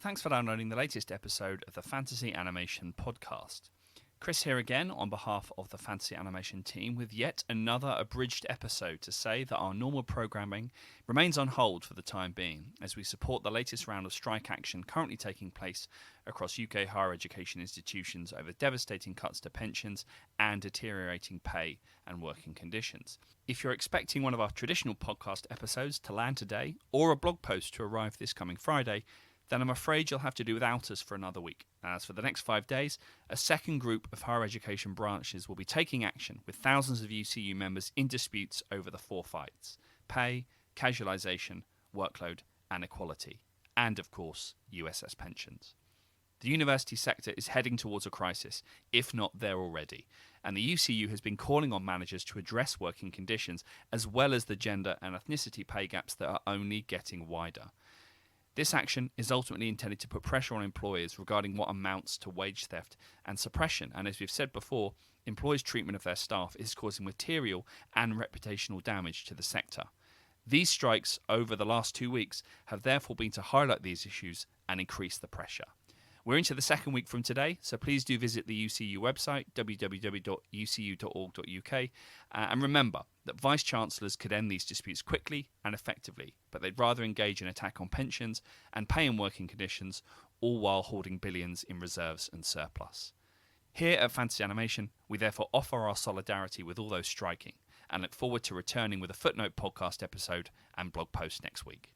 Thanks for downloading the latest episode of the Fantasy Animation Podcast. Chris here again on behalf of the Fantasy Animation team with yet another abridged episode to say that our normal programming remains on hold for the time being as we support the latest round of strike action currently taking place across UK higher education institutions over devastating cuts to pensions and deteriorating pay and working conditions. If you're expecting one of our traditional podcast episodes to land today or a blog post to arrive this coming Friday, then I'm afraid you'll have to do without us for another week. As for the next 5 days, a second group of higher education branches will be taking action with thousands of UCU members in disputes over the four fights: pay, casualisation, workload and equality, and of course, USS pensions. The university sector is heading towards a crisis, if not there already, and the UCU has been calling on managers to address working conditions as well as the gender and ethnicity pay gaps that are only getting wider. This action is ultimately intended to put pressure on employers regarding what amounts to wage theft and suppression, and as we've said before, employers' treatment of their staff is causing material and reputational damage to the sector. These strikes over the last 2 weeks have therefore been to highlight these issues and increase the pressure. We're into the second week from today, so please do visit the UCU website, www.ucu.org.uk, and remember that Vice-Chancellors could end these disputes quickly and effectively, but they'd rather engage in attack on pensions and pay and working conditions, all while hoarding billions in reserves and surplus. Here at Fantasy Animation, we therefore offer our solidarity with all those striking, and look forward to returning with a Footnote podcast episode and blog post next week.